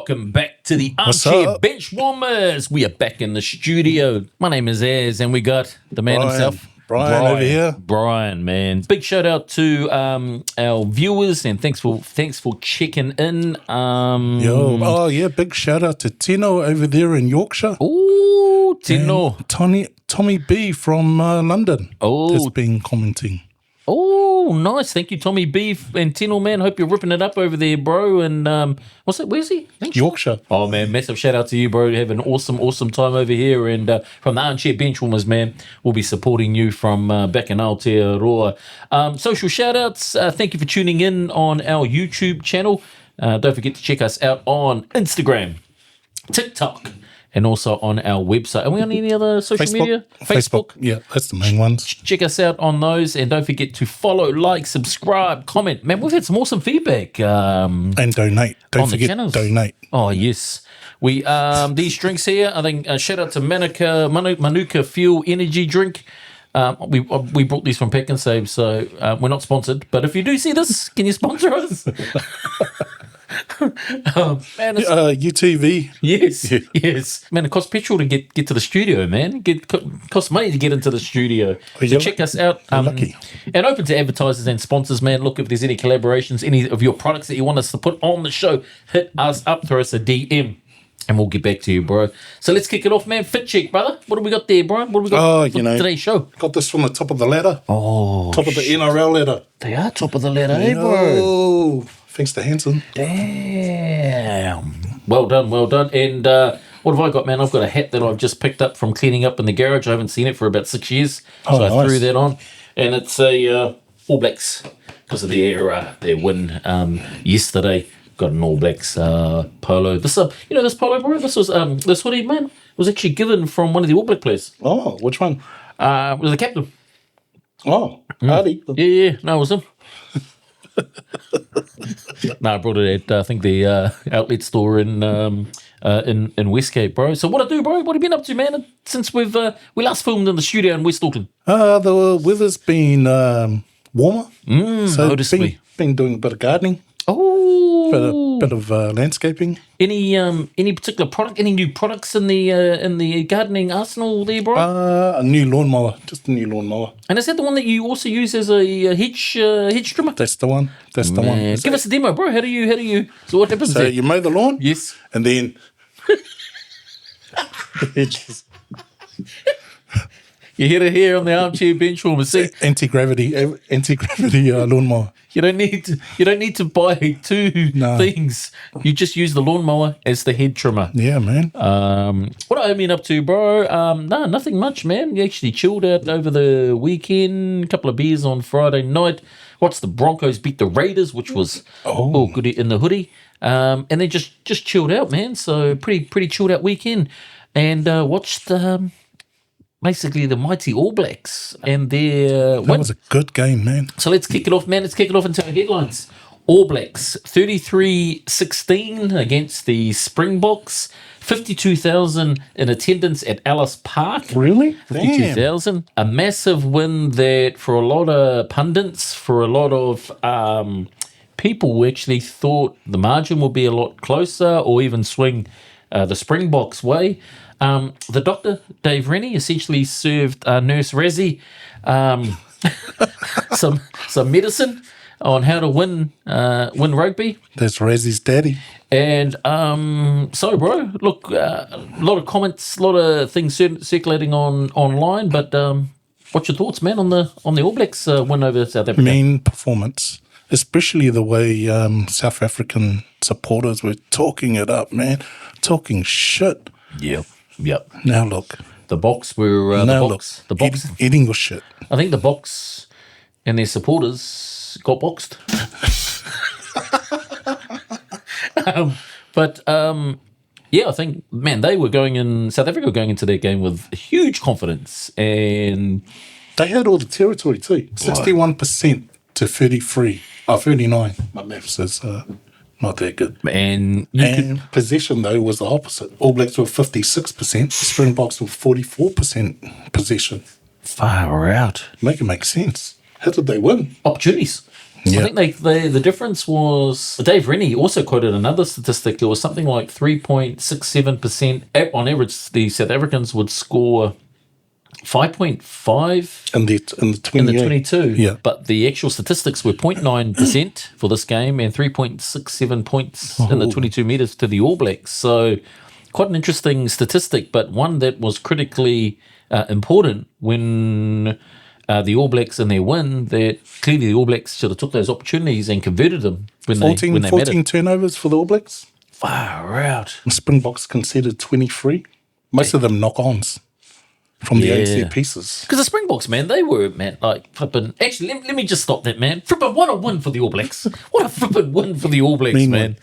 Welcome back to the Armchair Benchwarmers. We are back in the studio. My name is Az, and we got the man himself, Brian over here. Brian, man. Big shout out to our viewers, and thanks for checking in. Big shout out to Tino over there in Yorkshire. Oh, Tino. Tommy B from London has been commenting. Oh, nice. Thank you, Tommy B and Tino, man. Hope you're ripping it up over there, bro. And what's that? Where's he? Yorkshire. Oh, man. Massive shout out to you, bro. Have an awesome time over here. And from the Armchair Benchwarmers, man, we'll be supporting you from back in Aotearoa. Social shout outs. Thank you for tuning in on our YouTube channel. Don't forget to check us out on Instagram, TikTok, and also on our website. Are we on any other social media? Facebook. Yeah, that's the main ones. Check us out on those, and don't forget to follow, like, subscribe, comment. Man, we've had some awesome feedback. And donate. Don't forget to donate. Oh, yes. We these drinks here, I think, shout out to Manuka Fuel Energy Drink. We brought these from Pack and Save, so we're not sponsored. But if you do see this, can you sponsor us? Man, UTV. Yes. Man, it costs petrol to get to the studio, man. Costs money to get into the studio. So check us out. Lucky. And open to advertisers and sponsors, man. Look, if there's any collaborations, any of your products that you want us to put on the show, hit us up, throw us a DM. And we'll get back to you, bro. So let's kick it off, man. Fit check, brother. What do we got there, Brian? What do we got for today's show? Got this from the top of the ladder. Oh, top of the NRL ladder. They are top of the ladder, eh, bro? Thanks to Hanson. Damn. Well done. And what have I got, man? I've got a hat that I've just picked up from cleaning up in the garage. I haven't seen it for about 6 years. So I threw that on. And it's a All Blacks because of their win yesterday. Got an All Blacks polo. This polo, bro. This was this hoodie, man, was actually given from one of the All Black players. Oh, which one? It was the captain. Oh, Hardy. Yeah. No, it was him. I brought it at I think the outlet store in Westgate, bro. So what I do, bro? What have you been up to, man? Since we last filmed in the studio in West Auckland. The weather's been warmer. So been doing a bit of gardening. Oh, bit of landscaping. Any particular product? Any new products in the gardening arsenal there, bro? A new lawnmower, just a new lawnmower. And is that the one that you also use as a hedge trimmer? That's the one. One. Give us a demo, bro. How do you? So what happens? So there? you mow the lawn, yes, and then you hit it here on the Armchair Benchwarmers. See, anti-gravity lawnmower. You don't need to buy two things. You just use the lawnmower as the head trimmer. Yeah, man. What have I been up to, bro? Nothing much, man. We actually chilled out over the weekend. A couple of beers on Friday night. Watched the Broncos beat the Raiders, which was good in the hoodie. And then just chilled out, man. So pretty chilled out weekend. And watched basically the mighty All Blacks and their win. That was a good game, man. So let's kick it off, man. Let's kick it off into our headlines. All Blacks 33-16 against the Springboks. 52,000 in attendance at Ellis Park. Really? 52,000. A massive win that for a lot of pundits, for a lot of people actually thought the margin would be a lot closer or even swing the Springboks way. The doctor, Dave Rennie, essentially served Nurse Razzie some medicine on how to win rugby. That's Razzie's daddy. And so, bro, look, a lot of comments, a lot of things circulating online. But what's your thoughts, man, on the All Blacks win over South Africa? Mean performance, especially the way South African supporters were talking it up, man, talking shit. Yep. Now look, the Boks were the Boks eating your shit. I think the Boks and their supporters got boxed. I think, man, they were South Africa were going into their game with huge confidence, and they had all the territory too. 61% to 39. My maths is not that good. And possession, though, was the opposite. All Blacks were 56%. Springboks were 44% possession. Far out. Make it make sense. How did they win? Opportunities. I think the difference was Dave Rennie also quoted another statistic. It was something like 3.67% on average. The South Africans would score 5.5 in the 22. Yeah. But the actual statistics were 0.9% for this game and 3.67 points in the 22 metres to the All Blacks. So quite an interesting statistic, but one that was critically important when the All Blacks in their win, that clearly the All Blacks should have took those opportunities and converted them when 14 mattered. turnovers for the All Blacks. Far out. The Springboks conceded 23. Most of them knock-ons from the AC pieces. Because the Springboks, man, they were, like flipping. Actually, let me just stop that, man. Flipping, what a win for the All Blacks. What a flipping win for the All Blacks, man.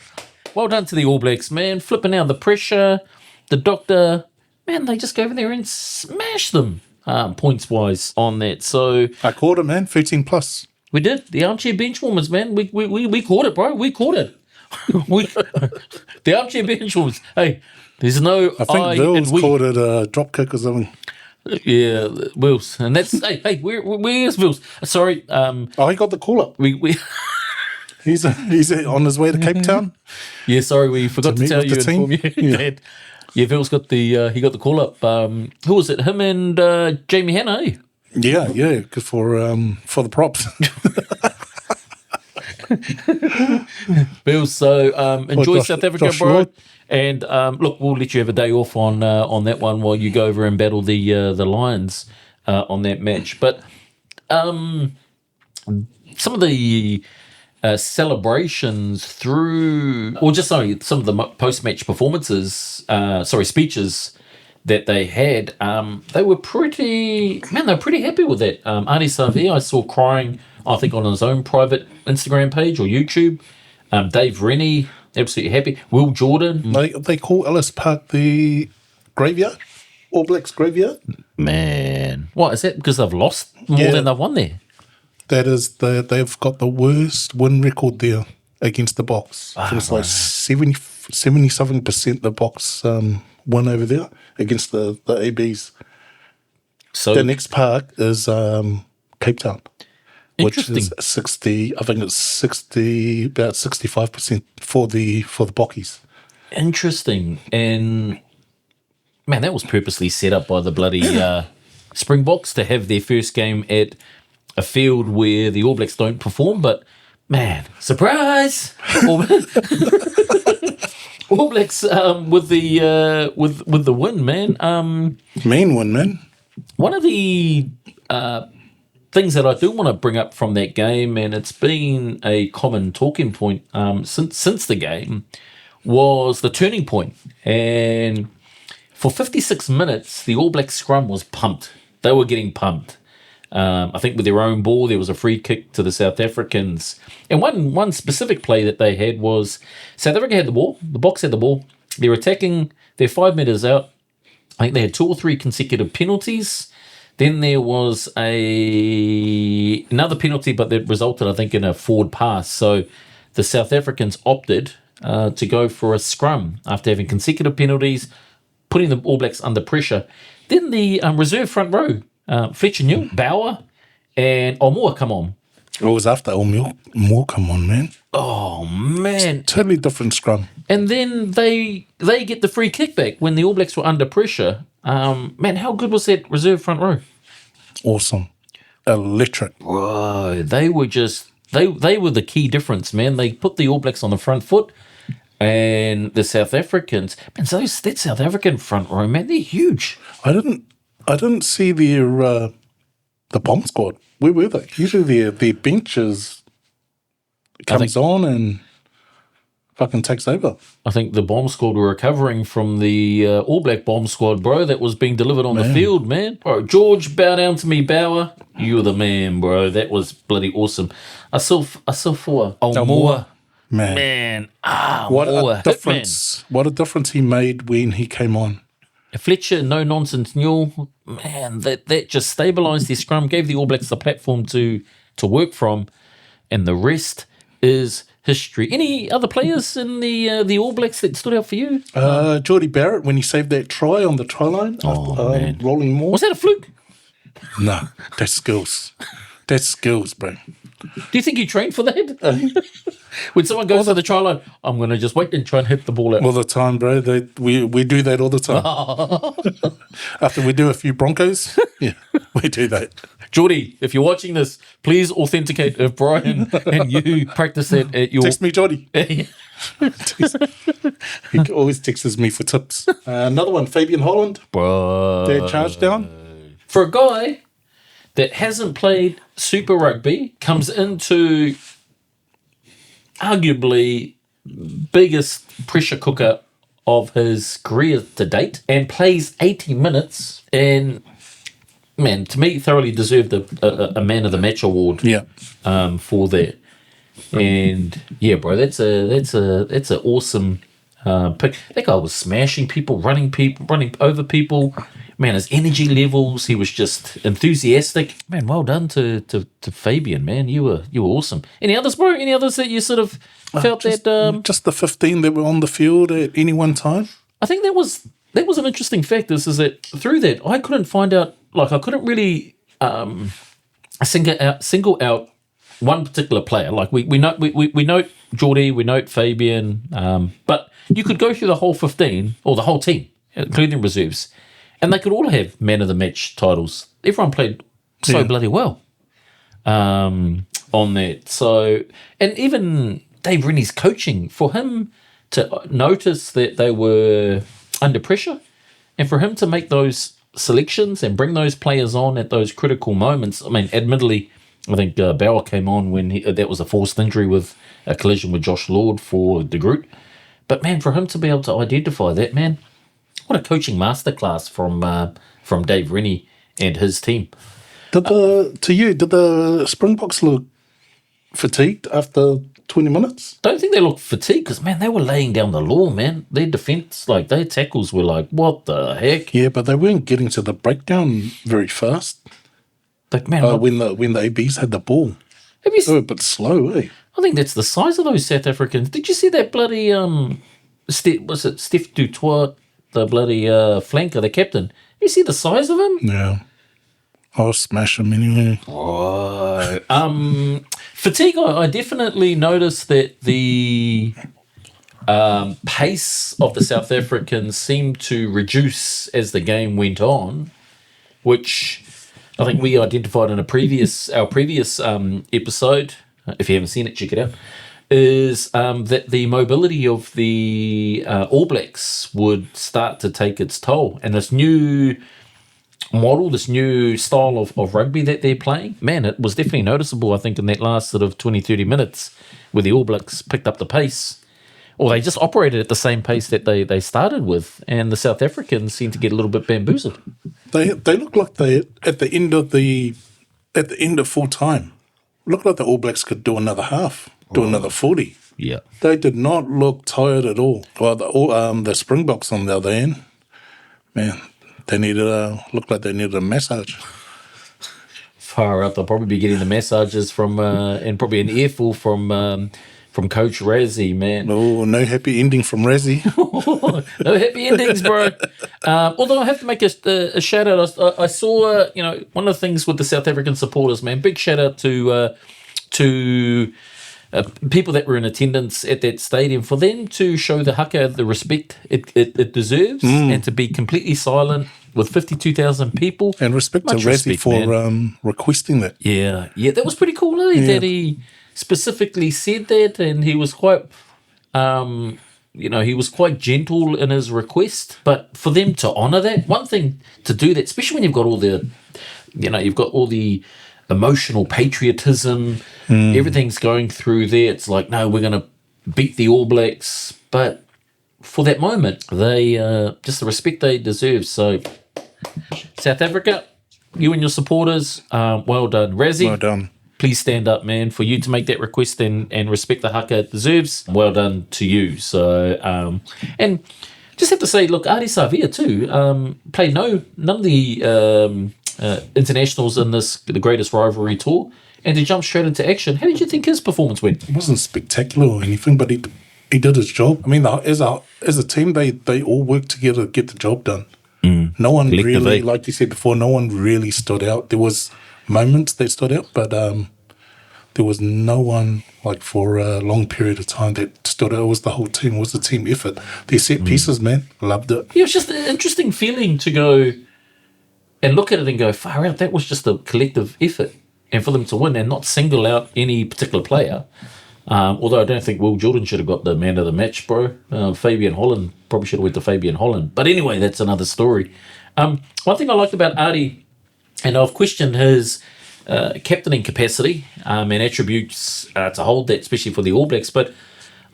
Well done to the All Blacks, man. Flipping out the pressure. The doctor, man, they just go over there and smash them. Points-wise on that. So I caught it, man. 13 plus. We did. The Armchair Benchwarmers, man. We caught it, bro. We caught it. The Armchair Benchwarmers. Hey, there's no I think Wills called it a drop kick or something. Yeah, Wills. And that's... hey, where's Wills? Sorry. He got the call-up. He's on his way to Cape Town. Yeah, sorry, we forgot to tell you. Inform you. Yeah, Phil's got he got the call up. Who was it? Him and Jamie Hanna, eh? Yeah, because for the props. Bill, so enjoy South Africa, bro. Lord. And look, we'll let you have a day off on that one while you go over and battle the Lions on that match. But some of the celebrations through, or just some of the post-match performances, speeches that they had, they were pretty happy with that. Arnie Savia, I saw crying, I think on his own private Instagram page or YouTube. Dave Rennie, absolutely happy. Will Jordan. They call Ellis Park the graveyard, All Blacks graveyard. Man, what is that? Because they've lost more than they've won there. That is, they've got the worst win record there against the Boks. It's like 77% the Boks win over there against the ABs. So the next park is Cape Town, which is 60. I think it's 60, about 65% for the Bockies. Interesting, and man, that was purposely set up by the bloody Springboks to have their first game at a field where the All Blacks don't perform, but man, surprise! All Blacks with the win, man. Main win, man. One of the things that I do want to bring up from that game, and it's been a common talking point since the game, was the turning point. And for 56 minutes, the All Blacks scrum was pumped. They were getting pumped. I think with their own ball, there was a free kick to the South Africans. And one specific play that they had was South Africa had the ball, the Boks had the ball, they're attacking, they're 5 metres out. I think they had 2 or 3 consecutive penalties. Then there was another penalty, but that resulted, I think, in a forward pass. So the South Africans opted to go for a scrum after having consecutive penalties, putting the All Blacks under pressure. Then the reserve front row, Fletcher Newell, Bauer, and Omua come on. It was after Omua come on, man. Oh, man. Totally different scrum. And then they get the free kick back when the All Blacks were under pressure. Man, how good was that reserve front row? Awesome. Electric. Whoa, they were just... They were the key difference, man. They put the All Blacks on the front foot, and the South Africans... Man, so that South African front row, man, they're huge. I didn't see the bomb squad. Where were they? Usually their benches comes on and fucking takes over. I think the bomb squad were recovering from the All Black bomb squad, bro, that was being delivered on the field, man. Bro, George, bow down to me, Bauer. You're the man, bro. That was bloody awesome. I saw for Omua. Man. What a difference. What a difference he made when he came on. Fletcher, no nonsense, Newell, man, that just stabilised their scrum, gave the All Blacks the platform to work from, and the rest is history. Any other players in the All Blacks that stood out for you? Jordie Barrett, when he saved that try on the try line, man. rolling more. Was that a fluke? No, that's skills. That's skills, bro. Do you think he trained for that? When someone goes to the try line, I'm going to just wait and try and hit the ball out. All the time, bro. We do that all the time. After we do a few Broncos, yeah, we do that. Jordie, if you're watching this, please authenticate if Brian and you practice that at your... Text me, Jordie. He always texts me for tips. Another one, Fabian Holland. Bro. Their charge down. For a guy that hasn't played Super Rugby, comes into arguably biggest pressure cooker of his career to date and plays 80 minutes and, man, to me, thoroughly deserved a Man of the Match award for that. And, yeah, bro, that's a awesome pick. That guy was smashing people, running over people. Man, his energy levels, he was just enthusiastic. Man, well done to Fabian, man. You were awesome. Any others, bro? Any others that you sort of felt just the 15 that were on the field at any one time? I think that was an interesting fact. Is that through that I couldn't find out, like I couldn't really single out one particular player. Like we note Jordie, we note Fabian, but you could go through the whole 15 or the whole team, including reserves. And they could all have Man of the Match titles. Everyone played so bloody well on that. So, and even Dave Rennie's coaching, for him to notice that they were under pressure and for him to make those selections and bring those players on at those critical moments. I mean, admittedly, I think Barrett came on when that was a forced injury with a collision with Josh Lord for De Groot. But, man, for him to be able to identify that, man, what a coaching masterclass from Dave Rennie and his team. Did the Springboks look fatigued after 20 minutes? Don't think they looked fatigued because, man, they were laying down the law, man. Their defence, like their tackles were like, what the heck? Yeah, but they weren't getting to the breakdown very fast. Like, man, when the ABs had the ball, they were a bit slow, eh? I think that's the size of those South Africans. Did you see that bloody Steph Dutoit? The bloody flanker, the captain. You see the size of him? Yeah. I'll smash him anyway. Oh. Fatigue, I definitely noticed that the pace of the South Africans seemed to reduce as the game went on, which I think we identified in our previous episode. If you haven't seen it, check it out. Is that the mobility of the All Blacks would start to take its toll. And this new model, this new style of rugby that they're playing, man, it was definitely noticeable, I think, in that last sort of 20, 30 minutes where the All Blacks picked up the pace. Or they just operated at the same pace that they started with. And the South Africans seemed to get a little bit bamboozled. They look like they, at the end of full time, looked like the All Blacks could do another half. Do another 40. Yeah. They did not look tired at all. Well, the Springboks on the other end, man, they looked like they needed a massage. Far out, they'll probably be getting the massages from, and probably an earful from Coach Razzie, man. Oh, no happy ending from Razzie. No happy endings, bro. Although I have to make a shout out. I saw, one of the things with the South African supporters, man, big shout out to people that were in attendance at that stadium, for them to show the haka the respect it deserves and to be completely silent with 52,000 people. And respect to Razzie for requesting that. Yeah, that was pretty cool, that he specifically said that, and he was quite, he was quite gentle in his request. But for them to honour that, one thing to do that, especially when you've got all the emotional patriotism, everything's going through there. It's like, no, we're going to beat the All Blacks. But for that moment, they just the respect they deserve. So, South Africa, you and your supporters, well done. Razzie, well done. Please stand up, man, for you to make that request and respect the haka it deserves. Well done to you. So, and just have to say, look, Adi Savia too played none of the internationals in the greatest rivalry tour, and to jump straight into action. How did you think his performance went? It wasn't spectacular or anything, but he did his job. I mean, as a team, they all worked together to get the job done. No one really, like you said before, no one really stood out. There was moments that stood out, but there was no one like for a long period of time that stood out. It was the whole team. It was a team effort. Their set pieces, man, loved it. Yeah, it was just an interesting feeling to go and look at it and go, far out, that was just a collective effort. And for them to win and not single out any particular player. Although I don't think Will Jordan should have got the man of the match, bro. Fabian Holland probably should have went to Fabian Holland. But anyway, that's another story. One thing I liked about Artie, and I've questioned his captaining capacity and attributes to hold that, especially for the All Blacks, but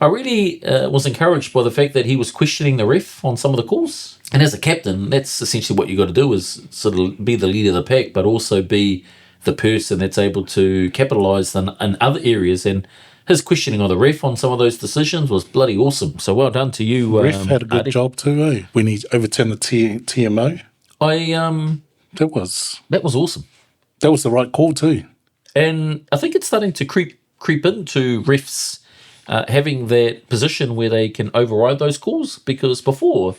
I really was encouraged by the fact that he was questioning the ref on some of the calls. And as a captain, that's essentially what you got to do, is sort of be the leader of the pack, but also be the person that's able to capitalise in other areas. And his questioning of the ref on some of those decisions was bloody awesome. So well done to you. Ref had a good job too, eh? When he overturned the TMO. That was awesome. That was the right call too. And I think it's starting to creep into refs having that position where they can override those calls, because before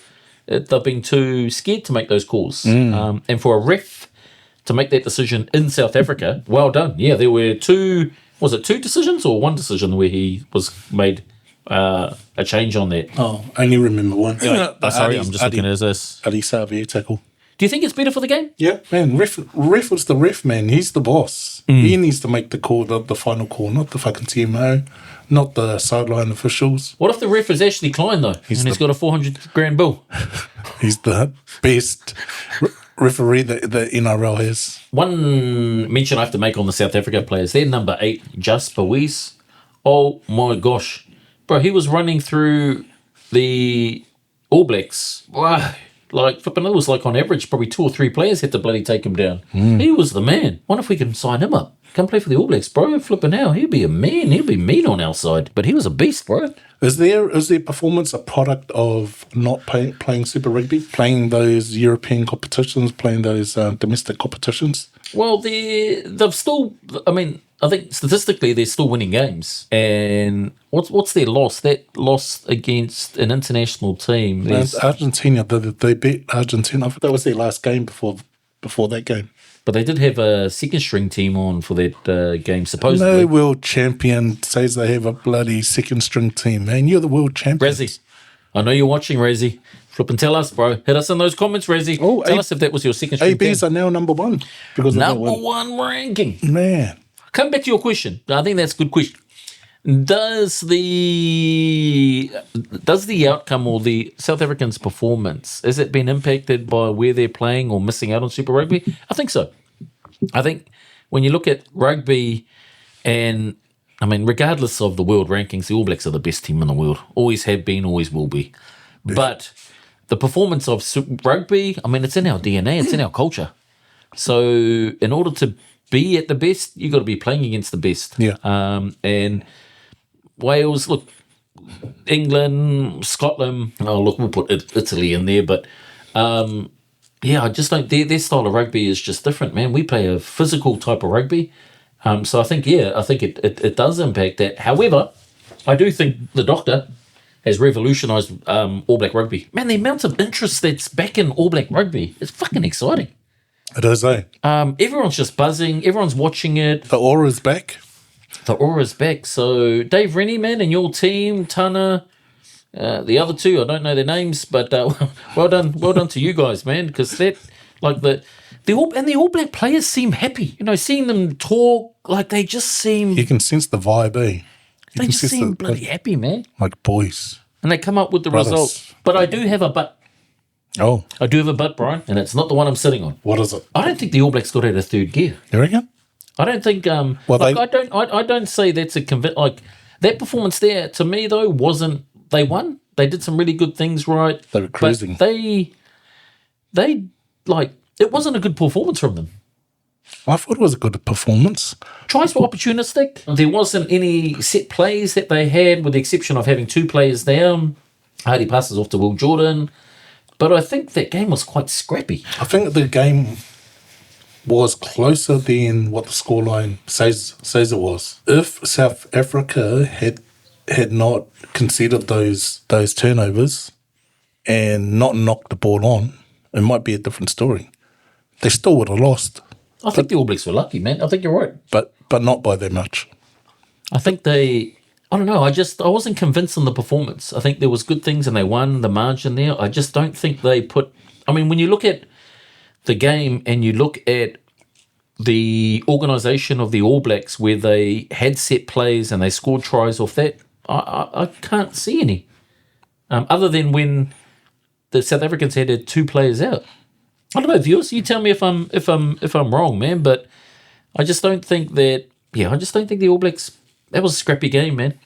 they've been too scared to make those calls. And for a ref to make that decision in South Africa, well done. Yeah, there were two decisions or one decision where he was made a change on that? Oh, I only remember one. Sorry, I'm just looking at this. Adi Savia tackle. Do you think it's better for the game? Yeah, man. Ref was the ref, man. He's the boss. He needs to make the call, the final call, not the fucking TMO, not the sideline officials. What if the ref is Ashley Klein, though, he's got a 400 grand bill? He's the best referee that the NRL has. One mention I have to make on the South Africa players, they're number 8, Jasper Weiss. Oh my gosh. Bro, he was running through the All Blacks. Wow. Like, flipping, it was like on average, probably 2 or 3 players had to bloody take him down. He was the man. Wonder if we can sign him up. Come play for the All Blacks, bro. Flipping out. He'll be a man. He'll be mean on our side. But he was a beast, bro. Is their performance a product of not playing Super Rugby, playing those European competitions, playing those domestic competitions? Well, they've still, I mean, I think statistically they're still winning games. And what's their loss? That loss against an international team. Argentina, they beat Argentina. I think that was their last game before that game. But they did have a second string team on for that game, supposedly. No world champion says they have a bloody second string team, man. You're the world champion. Rezzy, I know you're watching, Rezzy. Flip and tell us, bro. Hit us in those comments, Rezzy. Oh, tell us if that was your second string ABs team. Are now number 1. Because number 1 ranking. Man. Come back to your question. I think that's a good question. Does the outcome or the South Africans' performance, has it been impacted by where they're playing or missing out on Super Rugby? I think so. I think when you look at rugby, and I mean, regardless of the world rankings, the All Blacks are the best team in the world. Always have been, always will be. Yeah. But the performance of Super Rugby, I mean, it's in our DNA, it's in our culture. So in order to be at the best, you got to be playing against the best. Yeah. And Wales, look, England, Scotland. Oh, look, we'll put Italy in there, but yeah, I just don't. Their style of rugby is just different, man. We play a physical type of rugby, so I think it does impact that. However, I do think the Doctor has revolutionised All Black rugby. Man, the amount of interest that's back in All Black rugby is fucking exciting. It is, eh? Everyone's just buzzing. Everyone's watching it. The aura's back. The aura's back. So Dave Rennie, man, and your team, Tana, the other 2, I don't know their names, but well done to you guys, man, because that, like the All Black players seem happy. You know, seeing them talk, like they just seem. You can sense the vibe, eh? They just seem bloody happy, man. Like boys. And they come up with the result. But I do have a but. Oh. I do have a but, Brian, and it's not the one I'm sitting on. What is it? I don't think the All Blacks got out of third gear. You reckon? I don't think. I don't say that's a like that performance there. To me, though, wasn't. They won. They did some really good things, right? They were cruising. But they like it wasn't a good performance from them. I thought it was a good performance. Tries were opportunistic. There wasn't any set plays that they had, with the exception of having 2 players down. Hardy passes off to Will Jordan. But I think that game was quite scrappy. I think the game was closer than what the scoreline says it was. If South Africa had not conceded those turnovers and not knocked the ball on, it might be a different story. They still would have lost. I think the All Blacks were lucky, man. I think you're right. But not by that much. I think I don't know. I wasn't convinced on the performance. I think there was good things and they won the margin there. I just don't think they put. I mean, when you look at the game and you look at the organisation of the All Blacks, where they had set plays and they scored tries off that, I can't see any, other than when the South Africans had 2 players out. I don't know, viewers. You tell me if I'm wrong, man. But I just don't think that. Yeah, I just don't think the All Blacks. That was a scrappy game, man.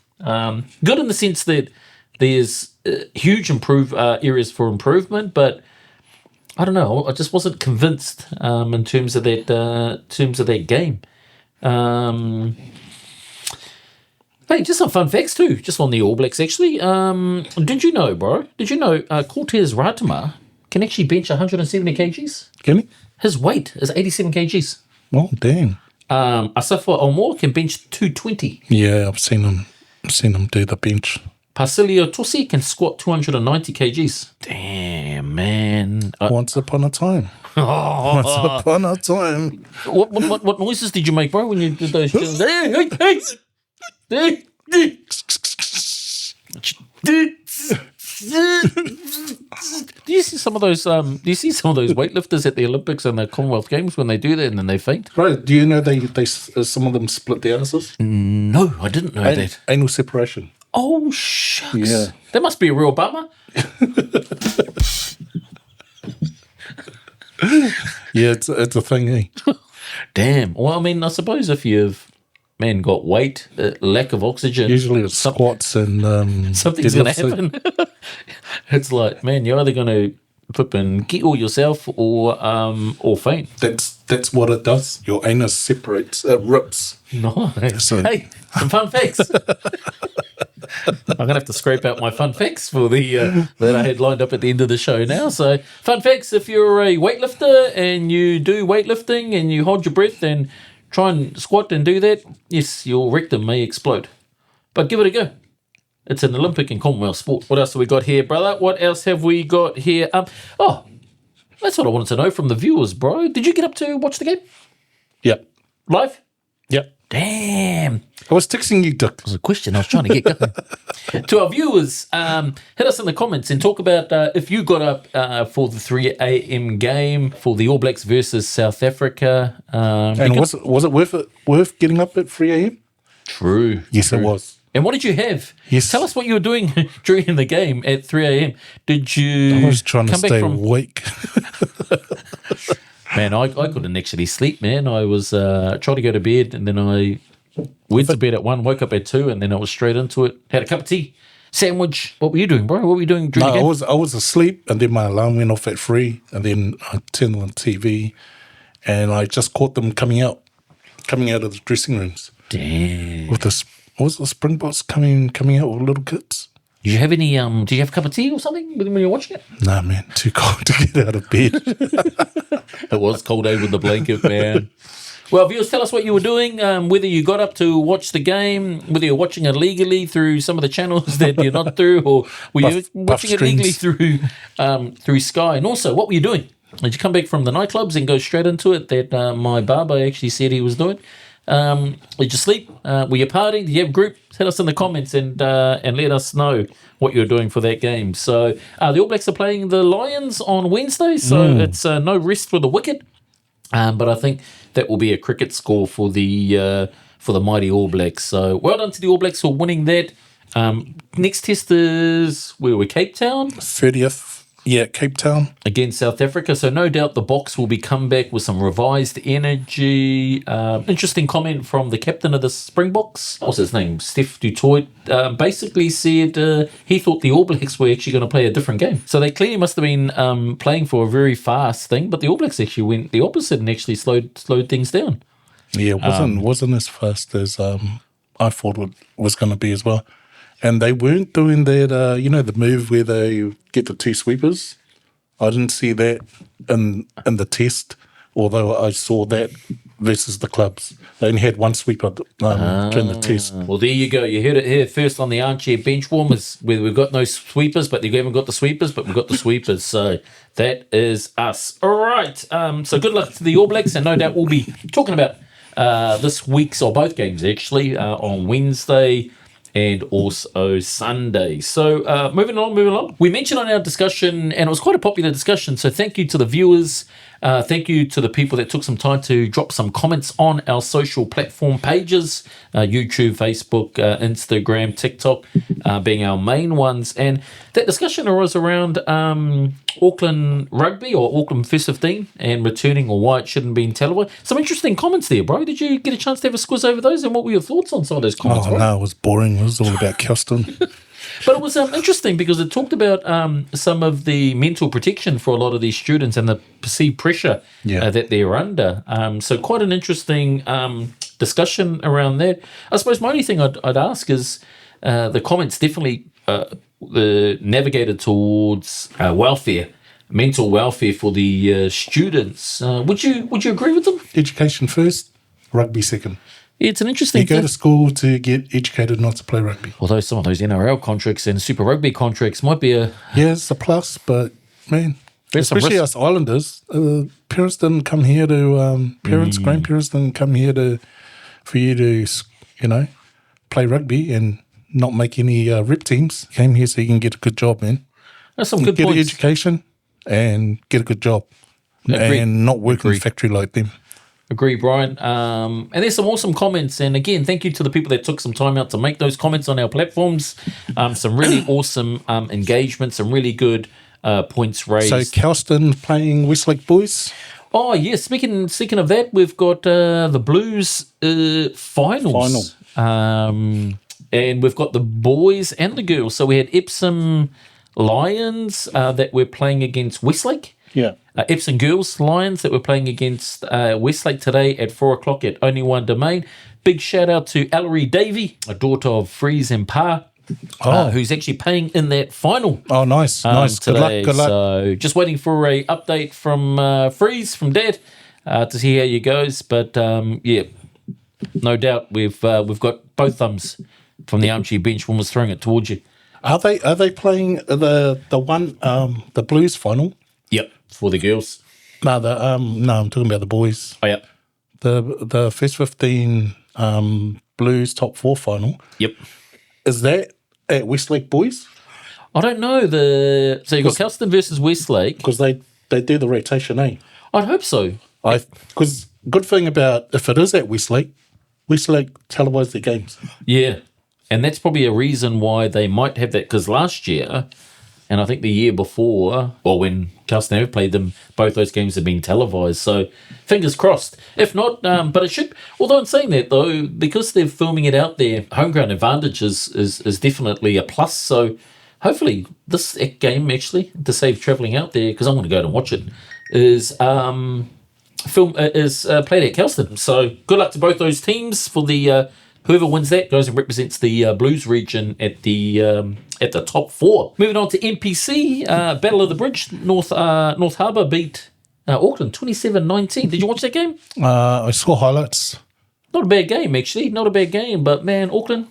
Good in the sense that there's huge areas for improvement, but I don't know. I just wasn't convinced in terms of that game. Hey, just some fun facts too, just on the All Blacks actually. Did you know, bro? Did you know Cortez Ratama can actually bench 170 kgs? Can he? His weight is 87 kgs. Oh, damn. Asafa Omor can bench 220. Yeah, I've seen him do the bench. Parcelio Tosi can squat 290 kgs. Damn, man. Once upon a time. Once upon a time. What noises did you make, bro, when you did those? Hey. Do you see some of those weightlifters at the Olympics and the Commonwealth Games when they do that and then they faint? Bro, do you know they some of them split their asses? No, I didn't know that. Anal separation. Oh, shucks. Yeah. That must be a real bummer. Yeah, it's a thing, eh? Damn. Well, I mean, I suppose if you've, got weight, lack of oxygen. Usually it's squats and... something's going to happen. It's like, man, you're either going to flip and get all yourself or faint. That's what it does. Your anus separates, it rips. Nice. Hey, some fun facts. I'm going to have to scrape out my fun facts for the that I had lined up at the end of the show now. So, fun facts, if you're a weightlifter and you do weightlifting and you hold your breath and try and squat and do that, yes, your rectum may explode. But give it a go. It's an Olympic and Commonwealth sport. What else have we got here, brother? What else have we got here? That's what I wanted to know from the viewers, bro. Did you get up to watch the game? Yep. Live? Yep. Damn. I was texting you, Dick. That was a question I was trying to get going. To our viewers, hit us in the comments and talk about if you got up for the 3 a.m. game for the All Blacks versus South Africa. And was it worth getting up at 3 a.m.? True. Yes, it was. And what did you have? Yes. Tell us what you were doing during the game at 3 a.m. Did you? I was trying to stay awake. Man, I couldn't actually sleep, man. I was trying to go to bed, and then I went to bed at 1, woke up at 2, and then I was straight into it. Had a cup of tea, sandwich. What were you doing, bro? What were you doing during the game? I was asleep, and then my alarm went off at 3, and then I turned on TV, and I just caught them coming out of the dressing rooms. Damn. With was the Springboks coming out with little kids? Did you have any? Did you have a cup of tea or something when you were watching it? Nah, man, too cold to get out of bed. It was cold with the blanket, man. Well, viewers, tell us what you were doing, whether you got up to watch the game, whether you're watching it legally through some of the channels that you're not through, or were you watching it legally through Sky? And also, what were you doing? Did you come back from the nightclubs and go straight into it that my barber actually said he was doing? Did you sleep? Were you partying? Did you have a group? Tell us in the comments and let us know what you're doing for that game. So the All Blacks are playing the Lions on Wednesday, so it's no rest for the wicket. But I think that will be a cricket score for the mighty All Blacks. So well done to the All Blacks for winning that. Next test is where we're Cape Town. 30th. Yeah, Cape Town. Against South Africa. So no doubt the Boks will be come back with some revised energy. Interesting comment from the captain of the Springboks. What's his name? Steph Dutoit. Basically said he thought the All Blacks were actually going to play a different game. So they clearly must have been playing for a very fast thing, but the All Blacks actually went the opposite and actually slowed things down. Yeah, it wasn't as fast as I thought it was going to be as well. And they weren't doing that, the move where they get the 2 sweepers. I didn't see that in the test, although I saw that versus the clubs. They only had 1 sweeper during the test. Well, there you go. You heard it here first on the Armchair Benchwarmers, where we've got no sweepers, but they haven't got the sweepers, but we've got the sweepers. So that is us. All right. So good luck to the All Blacks, and no doubt we'll be talking about this week's, or both games actually, on Wednesday and also Sunday. So moving along. We mentioned on our discussion, and it was quite a popular discussion, so thank you to the viewers. Thank you to the people that took some time to drop some comments on our social platform pages, YouTube, Facebook, Instagram, TikTok, being our main ones. And that discussion arose around Auckland Rugby, or Auckland First 15, and returning, or why it shouldn't be in televised. Some interesting comments there, bro. Did you get a chance to have a squiz over those, and what were your thoughts on some of those comments? Oh, no, it was boring. It was all about Kelston. But it was interesting because it talked about some of the mental protection for a lot of these students and the perceived pressure that they're under. So quite an interesting discussion around that. I suppose my only thing I'd ask is the comments definitely navigated towards welfare, mental welfare for the students. Would you agree with them? Education first, rugby second. Yeah, it's an interesting thing. You go to school to get educated, not to play rugby. Although some of those NRL contracts and Super Rugby contracts might be a... Yeah, it's a plus, but, man, especially us Islanders, parents didn't come here to... grandparents didn't come here for you to, play rugby and not make any rep teams. Came here so you can get a good job, man. That's some good points. Get an education and get a good job. And not work in a factory like them. Agree, Brian. And there's some awesome comments. And again, thank you to the people that took some time out to make those comments on our platforms. Some really awesome engagement, some really good points raised. So, Kelston playing Westlake Boys? Oh, yeah. Speaking of that, we've got the Blues finals. And we've got the boys and the girls. So we had Epsom Lions that were playing against Westlake. Yeah. Epsom Girls Lions that were playing against Westlake today at 4 o'clock at Only One Domain. Big shout out to Ellery Davey, a daughter of Freeze and Pa, who's actually playing in that final. Oh, nice, nice. Today. Good luck. So just waiting for a update from Freeze, from Dad, to see how you goes. But no doubt we've got both thumbs from the Armchair Benchwarmers throwing it towards you. Are they playing the Blues final? Yep, for the girls. No, I'm talking about the boys. Oh, yep. The First 15 Blues top 4 final. Yep. Is that at Westlake Boys? I don't know. So you've got Kelston versus Westlake. Because they do the rotation, eh? I'd hope so. Because good thing about, if it is at Westlake televise their games. Yeah. And that's probably a reason why they might have that. Because last year, and I think the year before, or when Kelston have played them, both those games have been televised. So fingers crossed. If not, but it should. Although in saying that though, because they're filming it out there, home ground advantage is definitely a plus. So hopefully this game actually, to save travelling out there, because I want to go and watch it, is played at Kelston. So good luck to both those teams. For the whoever wins that goes and represents the Blues region at the top 4. Moving on to NPC, Battle of the Bridge. North Harbour beat Auckland 27-19. Did you watch that game? I saw highlights. Not a bad game, actually. Not a bad game. But, man, Auckland,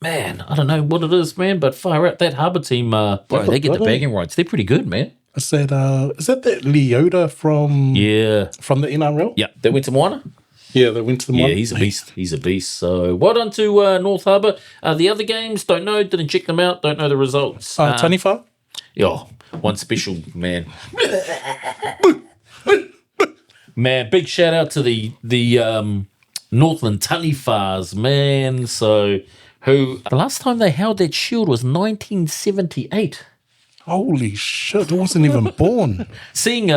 man, I don't know what it is, man, but fire out that Harbour team, they get the bagging rights. They're pretty good, man. Is that Leota from the NRL? Yeah, they went to Moana. Yeah, they went to the Moana. Yeah, he's a beast. He's a beast. So well done to North Harbour. The other games, don't know, didn't check them out, don't know the results. Taniwha? Yeah, one special, man. Man, big shout out to the Northland Taniwhas, man. So the last time they held that shield was 1978. Holy shit, I wasn't even born. Seeing,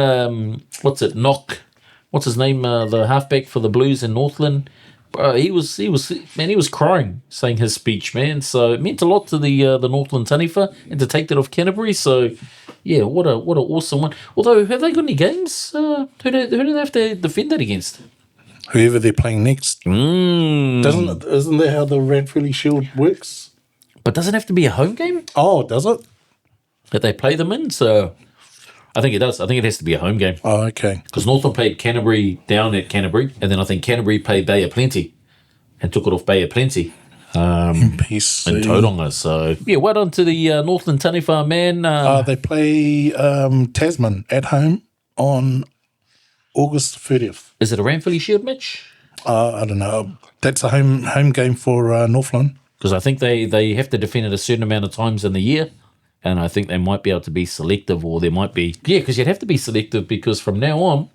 what's his name, the halfback for the Blues in Northland, he was crying saying his speech, man. So it meant a lot to the Northland Taniwha, and to take that off Canterbury. So yeah, what a awesome one. Although, have they got any games? Who do they have to defend that against? Whoever they're playing next. Isn't that how the Ranfurly Shield works? But doesn't it have to be a home game? Oh, does it? That they play them in? So I think it does. I think it has to be a home game. Oh, okay. Because Northland played Canterbury down at Canterbury, and then I think Canterbury played Bay of Plenty and took it off Bay of Plenty in Tauranga. So yeah, well done to the Northland Taniwha, man. They play Tasman at home on August 30th. Is it a Ranfurly Shield match? I don't know. That's a home game for Northland. Because I think they have to defend it a certain amount of times in the year, and I think they might be able to be selective, or there might be... Yeah, because you'd have to be selective, because from now on,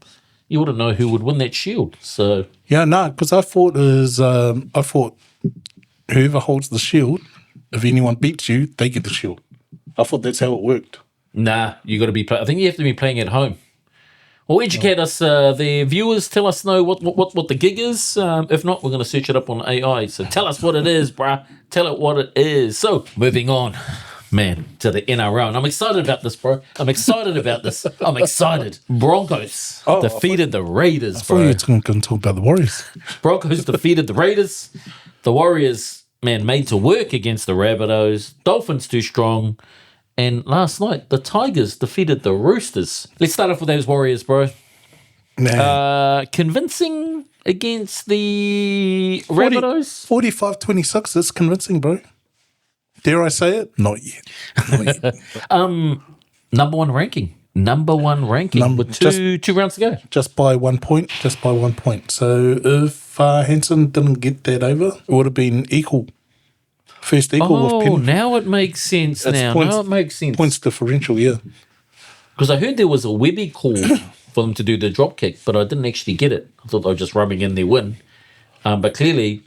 you wouldn't know who would win that shield. So yeah, no, because I thought whoever holds the shield, if anyone beats you, they get the shield. I thought that's how it worked. Nah, you got to be. I think you have to be playing at home. Well, educate us, the viewers. Tell us what the gig is. If not, we're going to search it up on AI. So tell us what it is, bruh. Tell it what it is. So moving on, man, to the NRL. And I'm excited about this, bro. I'm excited about this. I'm excited. Broncos defeated the Raiders, bro. I thought you were going to talk about the Warriors. Broncos defeated the Raiders. The Warriors, man, made to work against the Rabbitohs. Dolphins too strong. And last night, the Tigers defeated the Roosters. Let's start off with those Warriors, bro. Convincing against the Rabbitohs? 45-26, that's convincing, bro. Dare I say it? Not yet. Number one ranking with two rounds to go. Just by 1 point. So if Hansen didn't get that over, it would have been equal. First equal with penalty. Now it makes sense. Points differential, yeah. Because I heard there was a Webby call for them to do the drop kick, but I didn't actually get it. I thought they were just rubbing in their win. But clearly,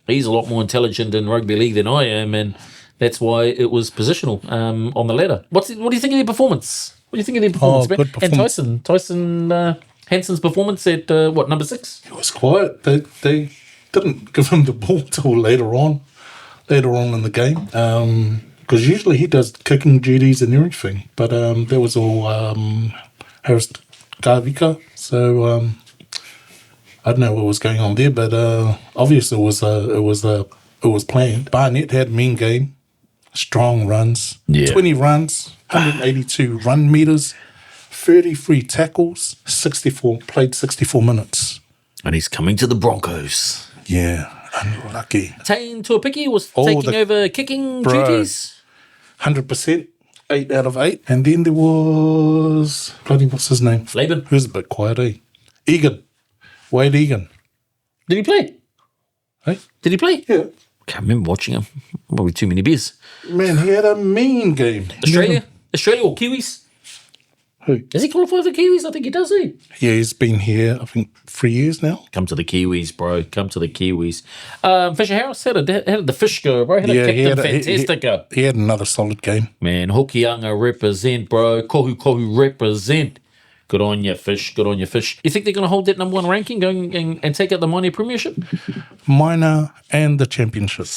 he's a lot more intelligent in rugby league than I am, and that's why it was positional on the ladder. What do you think of their performance? Good performance. And Tyson Hansen's performance at, number 6? It was quiet. They didn't give him the ball till later on in the game, because usually he does kicking duties and everything, but that was all Harris Garvika, so I don't know what was going on there, but obviously it was planned. Barnett had a mean game, strong runs, 20 runs, 182 run meters, 33 tackles, 64 minutes, and he's coming to the Broncos. Yeah. Unlucky. Tane Tuapiki was taking over kicking duties. 100%, 8 out of 8. And then there was what's his name? Laban. Who's a bit quiet, eh? Wade Egan. Did he play? Hey? Did he play? Yeah. Can't remember watching him. Probably too many beers. Man, he had a mean game. Australia or Kiwis? Who? Does he qualify for Kiwis? I think he does, eh? Yeah, he's been here, I think, 3 years now. Come to the Kiwis, bro. Come to the Kiwis. Fisher Harris, how did the fish go, bro? How did fantastic go? He had another solid game. Man, Hokianga represent, bro. Kohu represent. Good on you, fish. Good on you, fish. You think they're going to hold that number 1 ranking going and take out the minor premiership? Minor and the championship.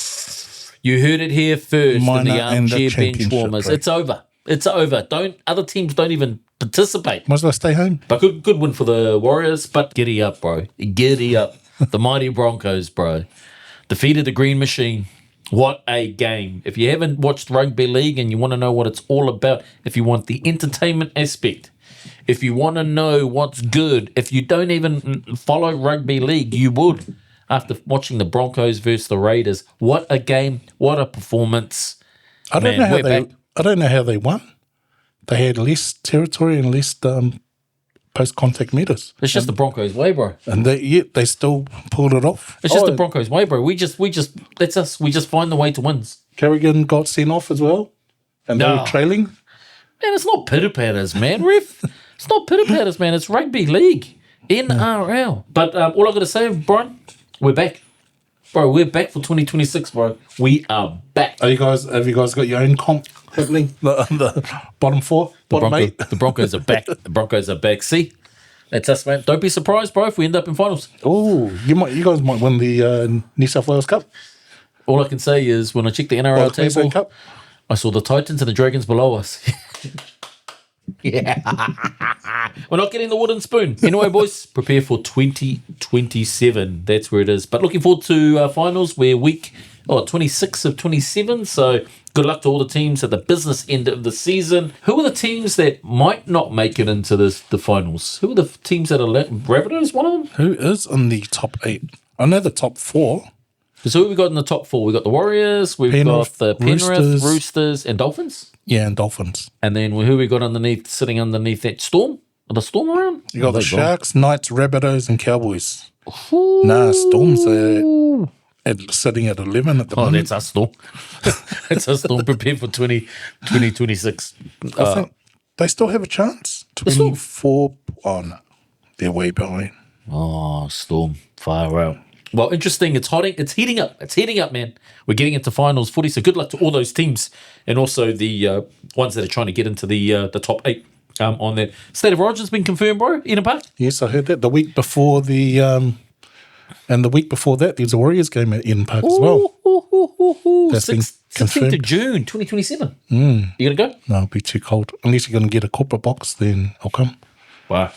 You heard it here first in the Armchair Benchwarmers. Right? It's over. It's over. Other teams don't even participate. Might as well stay home. But good win for the Warriors. But giddy up, bro. Giddy up. The mighty Broncos, bro. Defeated the Green Machine. What a game. If you haven't watched rugby league and you want to know what it's all about, if you want the entertainment aspect, if you want to know what's good, if you don't even follow rugby league, you would after watching the Broncos versus the Raiders. What a game. What a performance. I don't know how they won. They had less territory and less post-contact meters. It's just the Broncos way, bro. And they still pulled it off. It's just the Broncos way, bro. That's us. We just find the way to wins. Kerrigan got sent off as well, and they were trailing. Man, it's not pitter-patters, man, ref. It's not pitter-patters, man. It's rugby league. NRL. But all I've got to say, Brian, we're back. Bro, we're back for 2026, bro. We are back. Have you guys got your own comp happening? The bottom 4? Bottom 8? The Broncos are back. The Broncos are back. See? That's us, man. Don't be surprised, bro, if we end up in finals. Oh, you guys might win the New South Wales Cup. All I can say is when I checked the NRL table, Cup. I saw the Titans and the Dragons below us. Yeah. We're not getting the wooden spoon. Anyway, boys, prepare for 2027. That's where it is. But looking forward to finals. We're week 26 of 27. So good luck to all the teams at the business end of the season. Who are the teams that might not make it into the finals? Who are the teams that are Rabbitohs, one of them? Who is in the top 8? I know the top 4. So who we got in the top 4? We got the Warriors, got the Penrith, Roosters, and Dolphins. Yeah, and Dolphins. And then who we got sitting underneath that Storm? Are the Storm around? You got the Sharks, Knights, Rabbitohs, and Cowboys. Nah, Storm's sitting at 11 at the moment. That's us, Storm. That's us, Storm. Prepare for 2026. I think they still have a chance. 24. Oh, no. They're way behind. Oh, Storm. Far out. Well, interesting. It's heating up. It's heating up, man. We're getting into finals footy, so good luck to all those teams and also the ones that are trying to get into the top 8 on that. State of Origin's been confirmed, bro, Eden Park? Yes, I heard that. The week before and the week before that, there's a Warriors game at Eden Park as well. That's been confirmed. 16th of June, 2027. You going to go? No, it'll be too cold. Unless you're going to get a corporate box, then I'll come. Wow.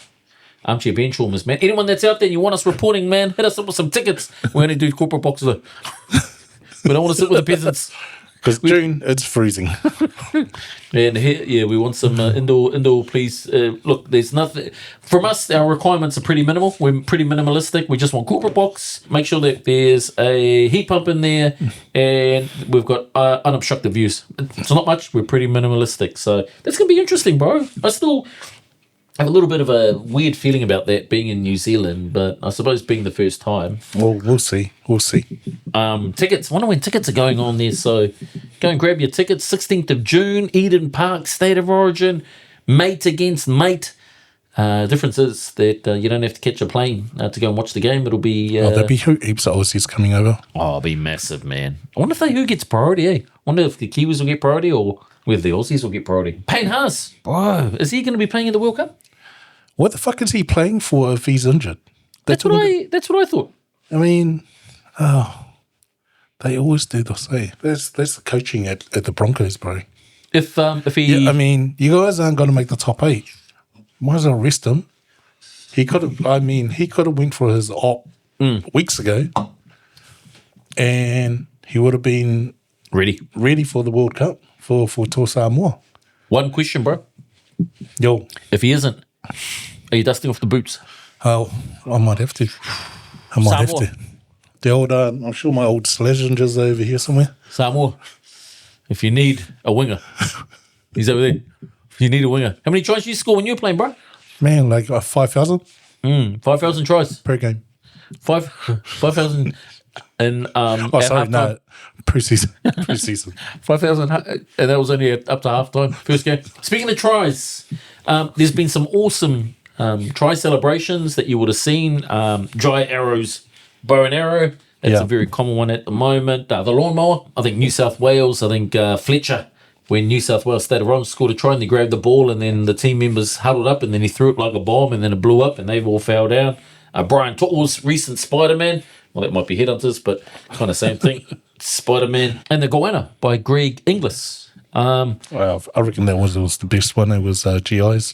Armchair Benchwarmers, man. Anyone that's out there and you want us reporting, man, hit us up with some tickets. We only do corporate boxes, though. We don't want to sit with the peasants. Because June, it's freezing. And here, we want some indoor, please. Look, there's nothing. From us, our requirements are pretty minimal. We're pretty minimalistic. We just want corporate box. Make sure that there's a heat pump in there. And we've got unobstructed views. It's not much. We're pretty minimalistic. So that's going to be interesting, bro. I still have a little bit of a weird feeling about that being in New Zealand, but I suppose being the first time. Well, we'll see. We'll see. Tickets. I wonder when tickets are going on there. So go and grab your tickets. 16th of June, Eden Park, State of Origin, mate against mate. Difference is that you don't have to catch a plane to go and watch the game. It'll be... there'll be heaps of Aussies coming over. Oh, it'll be massive, man. I wonder who gets priority, eh? I wonder if the Kiwis will get priority or whether the Aussies will get priority. Payne Haas, bro, is he going to be playing in the World Cup? What the fuck is he playing for if he's injured? That's what I thought. I mean, they always do this. Hey, that's the coaching at the Broncos, bro. If he, yeah, I mean, you guys aren't going to make the top 8. Might as well rest him. He could have. I mean, he could have went for his op weeks ago, and he would have been ready for the World Cup for Toa Samoa. One question, bro. Yo, if he isn't, are you dusting off the boots? Oh, I might have to. Have to. The old, I'm sure my old Slashingers are over here somewhere. Samoa, if you need a winger, he's over there. If you need a winger. How many tries did you score when you were playing, bro? Man, like 5,000. 5,000 tries. Per game. 5,000 and pre-season. 5,000, and that was only up to halftime, first game. Speaking of tries, there's been some awesome try celebrations that you would have seen. Dry arrows, bow and arrow. That's a very common one at the moment. The lawnmower. I think New South Wales. I think Fletcher, when New South Wales State of Origin scored a try, and they grabbed the ball, and then the team members huddled up, and then he threw it like a bomb, and then it blew up, and they all fell down. Brian Tottle's recent Spider-Man. Well, that might be Headhunters, but kind of same thing. Spider-Man. And the Goanna by Greg Inglis. Well, I reckon that was the best one. It was GIs.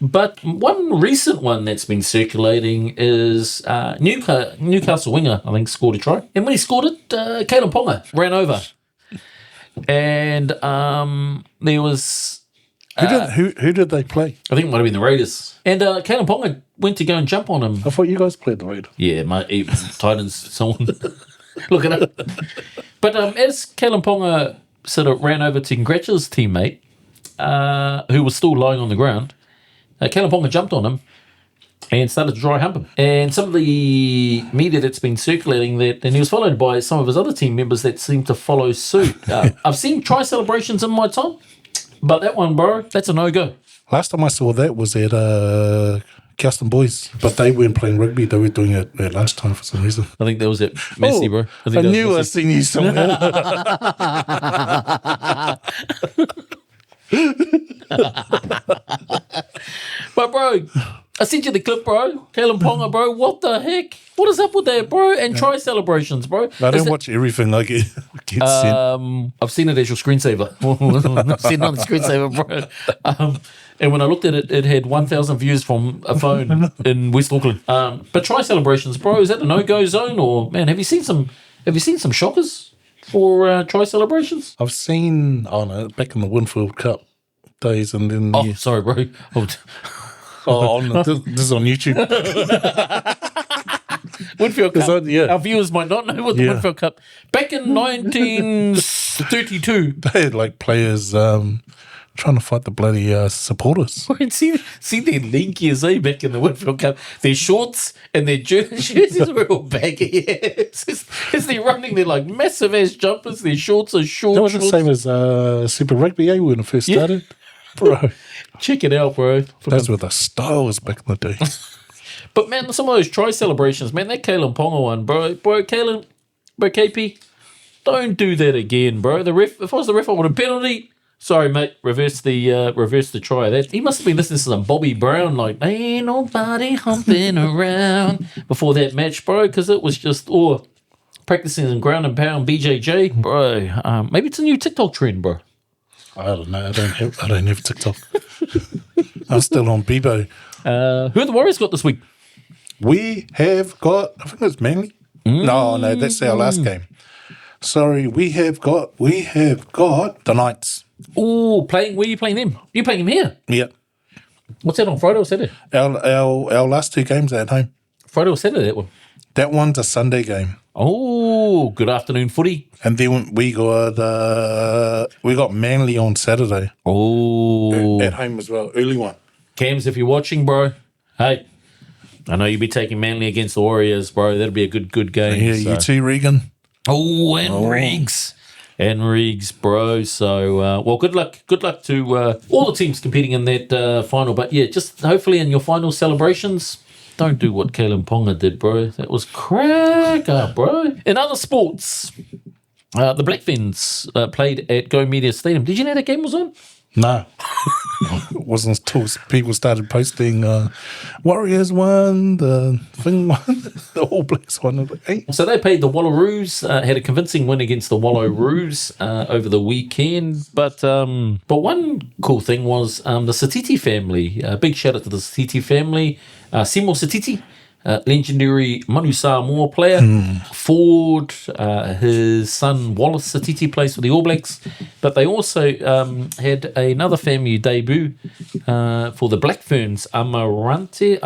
But one recent one that's been circulating is Newcastle winger, I think, scored a try. And when he scored it, Kalen Ponga ran over. And there was... Who did they play? I think it might have been the Raiders. And Kalen Ponga went to go and jump on him. I thought you guys played the Raiders. Yeah, Titans, someone... Look it up. But as Kalen Ponga sort of ran over to congratulate his teammate, who was still lying on the ground, Kalen Ponga jumped on him and started to dry hump him. And some of the media that's been circulating that, and he was followed by some of his other team members that seemed to follow suit. I've seen try celebrations in my time, but that one, bro, that's a no-go. Last time I saw that was at Custom Boys, but they weren't playing rugby. They were doing it at lunchtime for some reason. I think that was at Messi, bro. I knew I'd seen you somewhere. But bro, I sent you the clip, bro. Kalen Ponga, bro. What the heck? What is up with that, bro? And try celebrations, bro. I don't watch everything I get sent. I've seen it as your screensaver. I've seen it on the screensaver, bro. And when I looked at it, it had 1,000 views from a phone in West Auckland. But try celebrations, bro. Is that a no-go zone, or man? Have you seen some shockers for try celebrations? I've seen back in the Winfield Cup days, and then sorry, bro. This is on YouTube. Winfield Cup. Our viewers might not know what the Winfield Cup. Back in 1932, they had like players trying to fight the bloody supporters. See their linkies, back in the Whitfield Cup. Their shorts and their jerseys are all baggy. As they're running, they're like massive ass jumpers. Their shorts are short. That was the same as Super Rugby, when it first started. Bro. Check it out, bro. Those were the styles back in the day. But, man, some of those try celebrations, man, that Kalen Ponga one, bro, KP, don't do that again, bro. If I was the ref, I want a penalty. Sorry, mate. Reverse the try. He must have been listening to some Bobby Brown, like, ain't nobody humping around before that match, bro, because it was just, practicing some ground and pound BJJ, bro. Maybe it's a new TikTok trend, bro. I don't know. I don't have TikTok. I'm still on Bebo. Who have the Warriors got this week? We have got, I think it's Manly. No, that's our last game. Sorry, we have got the Knights. Oh, where are you playing them? You playing them here? Yeah. What's that on Friday or Saturday? Our last 2 games are at home. Friday or Saturday, that one? That one's a Sunday game. Oh, good afternoon footy. And then we got Manly on Saturday. Oh, at home as well, early one. Cams, if you're watching, bro, hey, I know you'll be taking Manly against the Warriors, bro. That'll be a good game. Yeah, you too, Regan. Oh, and Riggs, bro. So, well, good luck to all the teams competing in that final. But yeah, just hopefully in your final celebrations, don't do what Kalen Ponga did, bro. That was cracker, bro. In other sports, the Black Ferns played at Go Media Stadium. Did you know that game was on? No. It wasn't until people started posting Warriors won, the thing won, the All Blacks won. Hey. So they played the Wallaroos, had a convincing win against the Wallaroos over the weekend. But one cool thing was the Sititi family. Big shout out to the Sititi family. Seymour Sititi, legendary Manu Samoa player. Ford, his son Wallace Sititi plays for the All Blacks. But they also had another family debut for the Black Ferns, Amarante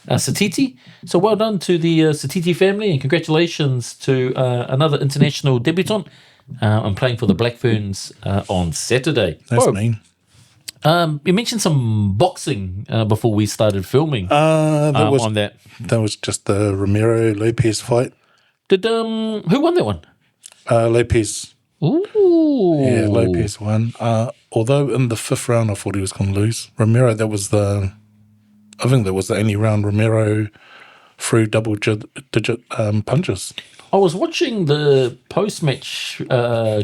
Sititi. So well done to the Sititi family, and congratulations to another international debutant and playing for the Black Ferns on Saturday. That's mean. You mentioned some boxing before we started filming on that. That was just the Romero Lopez fight. Did who won that one? Lopez. Ooh. Yeah, Lopez won. Although in the 5th round I thought he was going to lose. Romero, I think that was the only round Romero threw double-digit punches. I was watching the post-match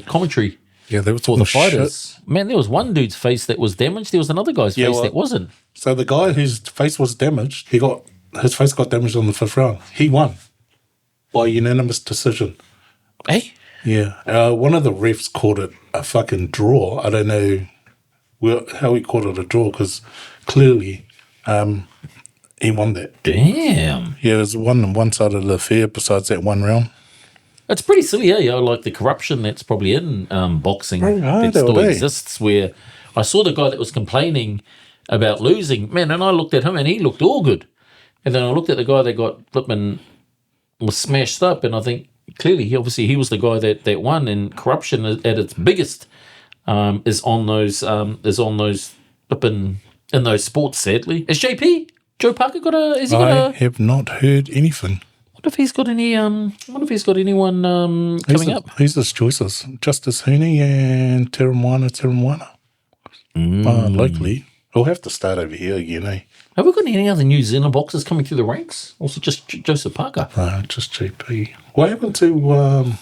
commentary. Yeah, there was for the fighters. Shit. Man, there was one dude's face that was damaged. There was another guy's face that wasn't. So the guy whose face was damaged, his face got damaged on the 5th round. He won by unanimous decision. Hey? Yeah. One of the refs called it a fucking draw. I don't know how he called it a draw because clearly he won that. Damn. Yeah, there's one on one side of the affair besides that one round. It's pretty silly, like the corruption that's probably in boxing that still exists, where I saw the guy that was complaining about losing, man, and I looked at him and he looked all good. And then I looked at the guy that got flipping, was smashed up, and I think clearly he was the guy that won, and corruption at its biggest is on those flipping in those sports, sadly. Is Joe Parker I have not heard anything. What if he's got anyone coming up? Who's his choices? Justice Hooney and Tiramwana. Likely. We'll have to start over here again, Have we got any other New Zealand boxers coming through the ranks? Also just Joseph Parker? Just JP. What happened to,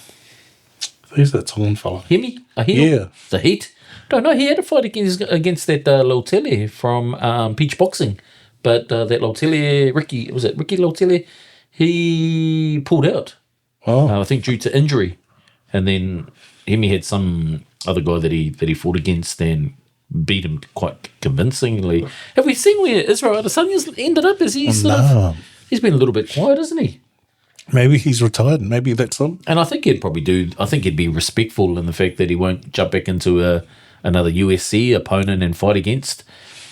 who's that Tongan fella? Hemi? Yeah. The Heat? Don't know. He had a fight against that Lotele from Peach Boxing. But that Lotele, Ricky Lotele? He pulled out. Oh. I think due to injury. And then Hemi had some other guy that he fought against and beat him quite convincingly. Have we seen where Israel Adesanya's ended up? Is he he's been a little bit quiet, isn't he? Maybe he's retired. Maybe that's him. And I think he'd be respectful in the fact that he won't jump back into another USC opponent and fight against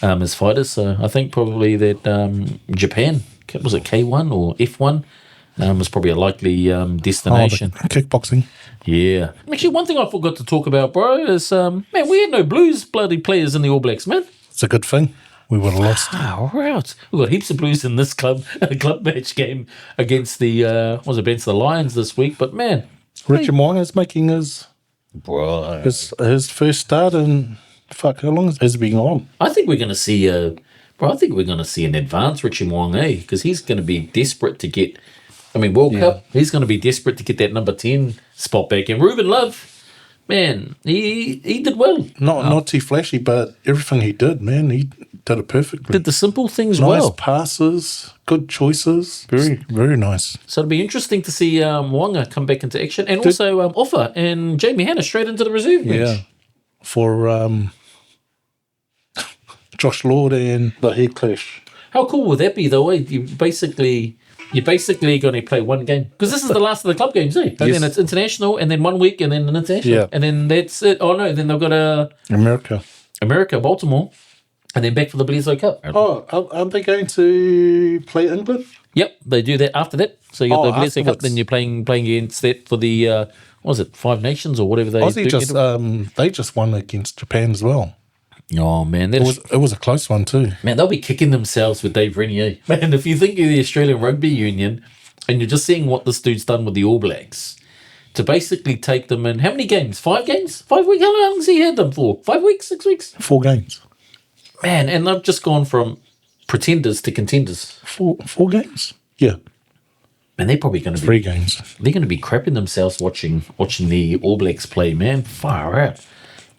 his fighters. So I think probably that Japan, was it K1 or F1, is probably a likely destination. Kickboxing. Yeah. Actually, one thing I forgot to talk about, bro, is, man, we had no Blues bloody players in the All Blacks, man. It's a good thing. We would have lost. Ah, right. We've got heaps of Blues in this club match game against the against the Lions this week. But man, Richard Mo'unga's making his first start in how long has he been on? I think we're going to see an advanced Richie Mo'unga, because he's going to be desperate to get. World Cup. He's going to be desperate to get that number 10 spot back. And Ruben Love, man, he did well. Not too flashy, but everything he did, man, he did it perfectly. Did the simple things nice well. Passes, good choices. Very, very nice. So it'll be interesting to see Mo'unga come back into action. And also Offa and Jamie Hanna straight into the reserve bench. Yeah. For Josh Lord and the head clash. How cool would that be, though? You're basically going to play one game. Because this is the last of the club games, eh? And then it's international, and then 1 week, and then an international. Yeah. And then that's it. Oh, no, then they've got America, Baltimore, and then back for the Bledisloe Cup. Oh, aren't they going to play England? Yep, they do that after that. So you got the Bledisloe Cup, then you're playing against that for the, what was it, 5 Nations or whatever they do. They just won against Japan as well. Oh, man. It was a close one too. Man, they'll be kicking themselves with Dave Renier. Man, if you think of the Australian Rugby Union and you're just seeing what this dude's done with the All Blacks, to basically take them in, how many games? 5 games? 5 weeks? How long has he had them for? 5 weeks? 6 weeks? 4 games. Man, and they've just gone from pretenders to contenders. 4 games? Yeah. And they're probably going to be 3 games. They're going to be crapping themselves watching the All Blacks play, man. Far out.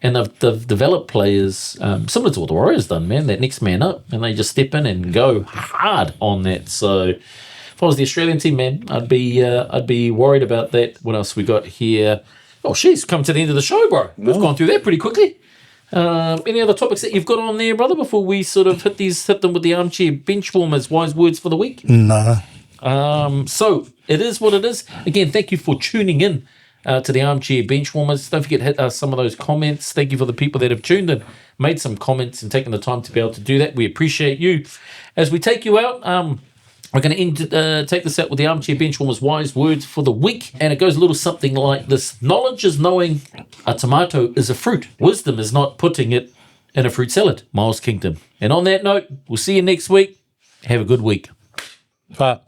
And they've developed players similar to what the Warriors done, man. That next man up, and they just step in and go hard on that. So, if I was the Australian team, man, I'd be worried about that. What else we got here? Oh, she's come to the end of the show, bro. We've gone through that pretty quickly. Any other topics that you've got on there, brother? Before we sort of hit them with the Armchair Benchwarmers wise words for the week. No. So it is what it is. Again, thank you for tuning in to the Armchair Benchwarmers. Don't forget to hit some of those comments. Thank you for the people that have tuned in, made some comments and taken the time to be able to do that. We appreciate you. As we take you out, we're going to take this out with the Armchair Benchwarmers wise words for the week. And it goes a little something like this. Knowledge is knowing a tomato is a fruit. Wisdom is not putting it in a fruit salad. Miles Kingdom. And on that note, we'll see you next week. Have a good week. Bye.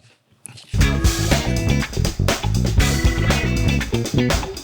Thank you.